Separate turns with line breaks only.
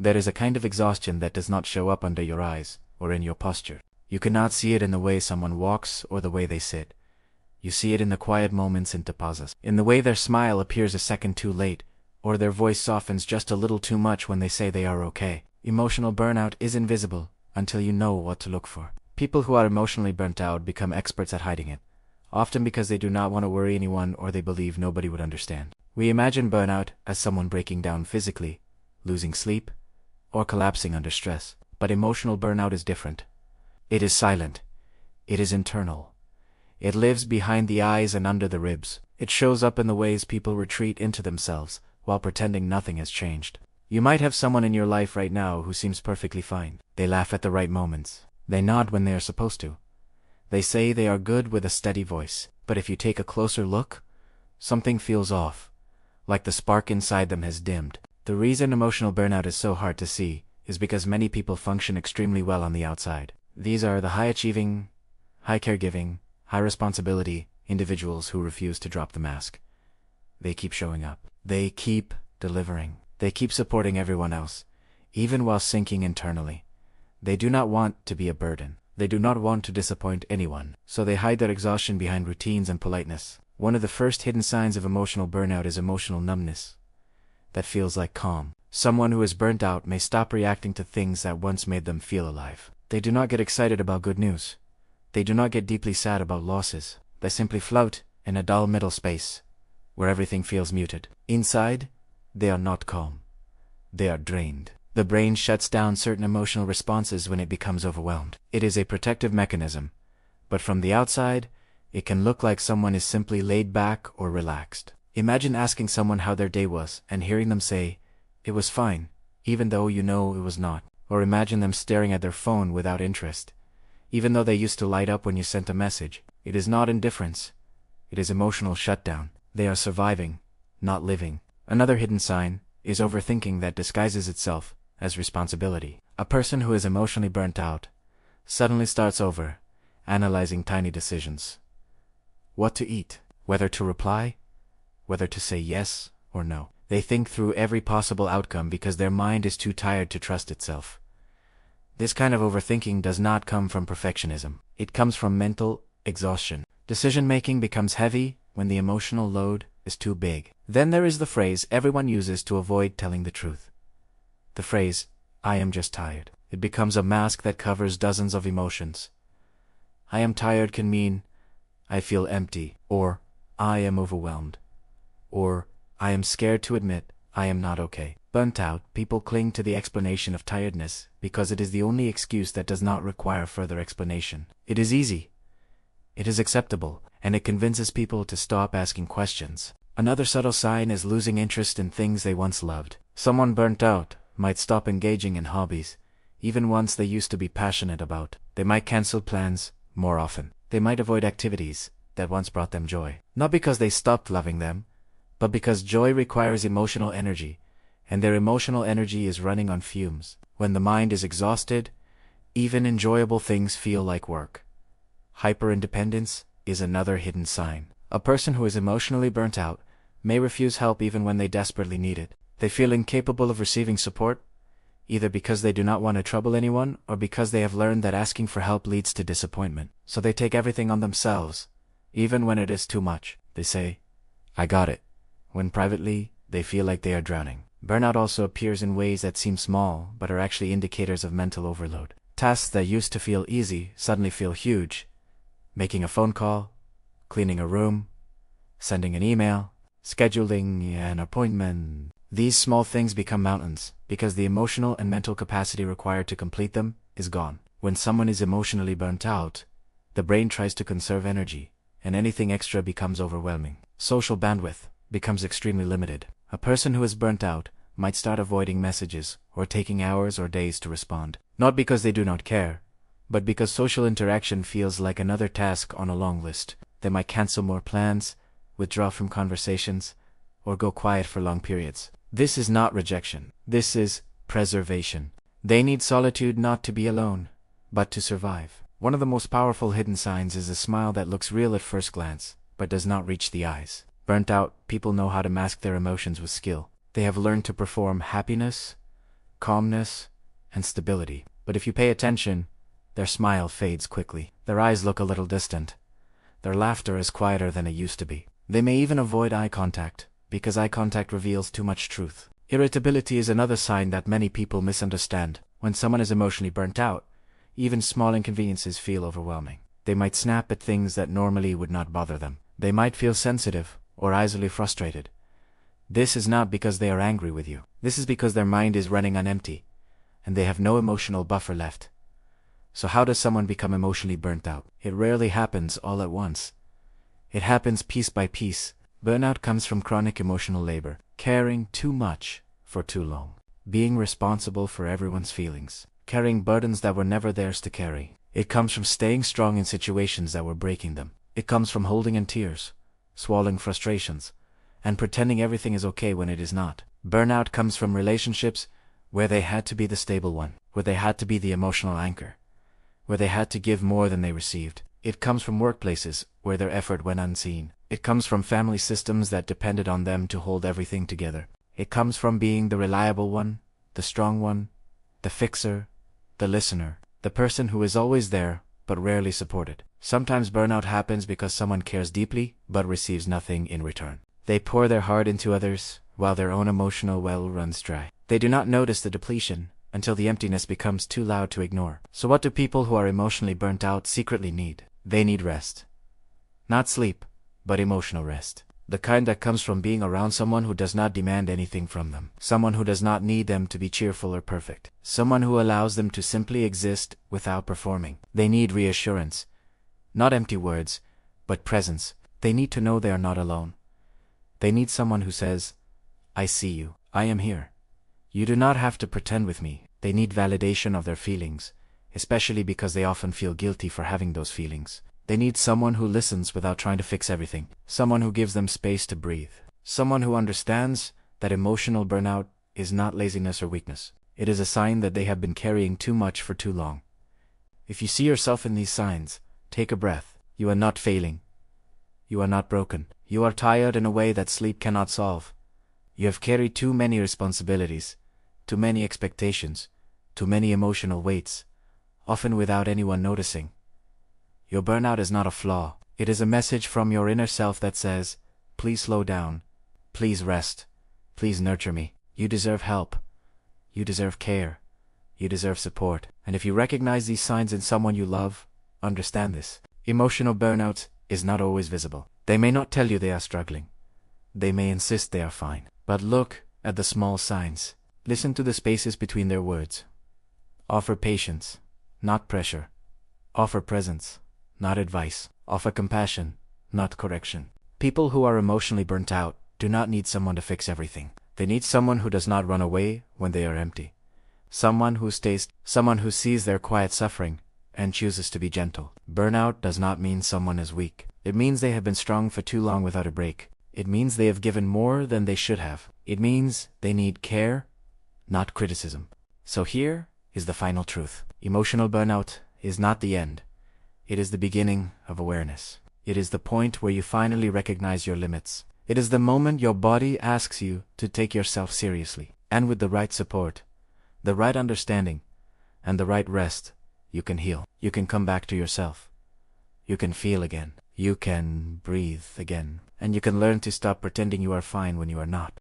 There is a kind of exhaustion that does not show up under your eyes or in your posture. You cannot see it in the way someone walks or the way they sit. You see it in the quiet moments into pauses, in the way their smile appears a second too late, or their voice softens just a little too much when they say they are okay. Emotional burnout is invisible until you know what to look for. People who are emotionally burnt out become experts at hiding it, often because they do not want to worry anyone or they believe nobody would understand. We imagine burnout as someone breaking down physically, losing sleep, or collapsing under stress. But emotional burnout is different. It is silent. It is internal. It lives behind the eyes and under the ribs. It shows up in the ways people retreat into themselves while pretending nothing has changed. You might have someone in your life right now who seems perfectly fine. They laugh at the right moments. They nod when they are supposed to. They say they are good with a steady voice. But if you take a closer look, something feels off, like the spark inside them has dimmed. The reason emotional burnout is so hard to see is because many people function extremely well on the outside. These are the high-achieving, high-caregiving, high-responsibility individuals who refuse to drop the mask. They keep showing up. They keep delivering. They keep supporting everyone else, even while sinking internally. They do not want to be a burden. They do not want to disappoint anyone, so they hide their exhaustion behind routines and politeness. One of the first hidden signs of emotional burnout is emotional numbness. That feels like calm. Someone who is burnt out may stop reacting to things that once made them feel alive. They do not get excited about good news. They do not get deeply sad about losses. They simply float in a dull middle space, where everything feels muted. Inside, they are not calm. They are drained. The brain shuts down certain emotional responses when it becomes overwhelmed. It is a protective mechanism, but from the outside, it can look like someone is simply laid back or relaxed. Imagine asking someone how their day was and hearing them say, "It was fine," even though you know it was not. Or imagine them staring at their phone without interest, even though they used to light up when you sent a message. It is not indifference. It is emotional shutdown. They are surviving, not living. Another hidden sign is overthinking that disguises itself as responsibility. A person who is emotionally burnt out suddenly starts over, analyzing tiny decisions. What to eat, whether to reply, whether to say yes or no. They think through every possible outcome because their mind is too tired to trust itself. This kind of overthinking does not come from perfectionism. It comes from mental exhaustion. Decision-making becomes heavy when the emotional load is too big. Then there is the phrase everyone uses to avoid telling the truth. The phrase, "I am just tired." It becomes a mask that covers dozens of emotions. I am tired can mean, I feel empty, or I am overwhelmed, or I am scared to admit I am not okay. Burnt out people cling to the explanation of tiredness because it is the only excuse that does not require further explanation. It is easy, it is acceptable, and it convinces people to stop asking questions. Another subtle sign is losing interest in things they once loved. Someone burnt out might stop engaging in hobbies, even ones they used to be passionate about. They might cancel plans more often. They might avoid activities that once brought them joy. Not because they stopped loving them, but because joy requires emotional energy, and their emotional energy is running on fumes. When the mind is exhausted, even enjoyable things feel like work. Hyper-independence is another hidden sign. A person who is emotionally burnt out may refuse help even when they desperately need it. They feel incapable of receiving support, either because they do not want to trouble anyone or because they have learned that asking for help leads to disappointment. So they take everything on themselves, even when it is too much. They say, "I got it," when privately they feel like they are drowning. Burnout also appears in ways that seem small but are actually indicators of mental overload. Tasks that used to feel easy suddenly feel huge. Making a phone call, cleaning a room, sending an email, scheduling an appointment. These small things become mountains because the emotional and mental capacity required to complete them is gone. When someone is emotionally burnt out, the brain tries to conserve energy, and anything extra becomes overwhelming. Social bandwidth becomes extremely limited. A person who is burnt out might start avoiding messages or taking hours or days to respond, not because they do not care, but because social interaction feels like another task on a long list. They might cancel more plans, withdraw from conversations, or go quiet for long periods. This is not rejection. This is preservation. They need solitude not to be alone, but to survive. One of the most powerful hidden signs is a smile that looks real at first glance, but does not reach the eyes. Burnt out people know how to mask their emotions with skill. They have learned to perform happiness, calmness, and stability. But if you pay attention, their smile fades quickly. Their eyes look a little distant. Their laughter is quieter than it used to be. They may even avoid eye contact, because eye contact reveals too much truth. Irritability is another sign that many people misunderstand. When someone is emotionally burnt out, even small inconveniences feel overwhelming. They might snap at things that normally would not bother them. They might feel sensitive or easily frustrated. This is not because they are angry with you. This is because their mind is running on empty, and they have no emotional buffer left. So how does someone become emotionally burnt out? It rarely happens all at once. It happens piece by piece. Burnout comes from chronic emotional labor, caring too much for too long, being responsible for everyone's feelings, carrying burdens that were never theirs to carry. It comes from staying strong in situations that were breaking them. It comes from holding in tears, swallowing frustrations, and pretending everything is okay when it is not. Burnout comes from relationships where they had to be the stable one, where they had to be the emotional anchor, where they had to give more than they received. It comes from workplaces where their effort went unseen. It comes from family systems that depended on them to hold everything together. It comes from being the reliable one, the strong one, the fixer, the listener, the person who is always there but rarely supported. Sometimes burnout happens because someone cares deeply but receives nothing in return. They pour their heart into others while their own emotional well runs dry. They do not notice the depletion until the emptiness becomes too loud to ignore. So what do people who are emotionally burnt out secretly need? They need rest. Not sleep, but emotional rest. The kind that comes from being around someone who does not demand anything from them. Someone who does not need them to be cheerful or perfect. Someone who allows them to simply exist without performing. They need reassurance. Not empty words, but presence. They need to know they are not alone. They need someone who says, "I see you. I am here. You do not have to pretend with me." They need validation of their feelings, especially because they often feel guilty for having those feelings. They need someone who listens without trying to fix everything. Someone who gives them space to breathe. Someone who understands that emotional burnout is not laziness or weakness. It is a sign that they have been carrying too much for too long. If you see yourself in these signs, take a breath. You are not failing. You are not broken. You are tired in a way that sleep cannot solve. You have carried too many responsibilities, too many expectations, too many emotional weights, often without anyone noticing. Your burnout is not a flaw. It is a message from your inner self that says, "Please slow down. Please rest. Please nurture me. You deserve help. You deserve care. You deserve support." And if you recognize these signs in someone you love, understand this. Emotional burnout is not always visible. They may not tell you they are struggling. They may insist they are fine. But look at the small signs. Listen to the spaces between their words. Offer patience, not pressure. Offer presence, not advice. Offer compassion, not correction. People who are emotionally burnt out do not need someone to fix everything. They need someone who does not run away when they are empty. Someone who sees their quiet suffering and chooses to be gentle. Burnout does not mean someone is weak. It means they have been strong for too long without a break. It means they have given more than they should have. It means they need care, not criticism. So here is the final truth. Emotional burnout is not the end. It is the beginning of awareness. It is the point where you finally recognize your limits. It is the moment your body asks you to take yourself seriously. And with the right support, the right understanding, and the right rest, you can heal. You can come back to yourself. You can feel again. You can breathe again. And you can learn to stop pretending you are fine when you are not.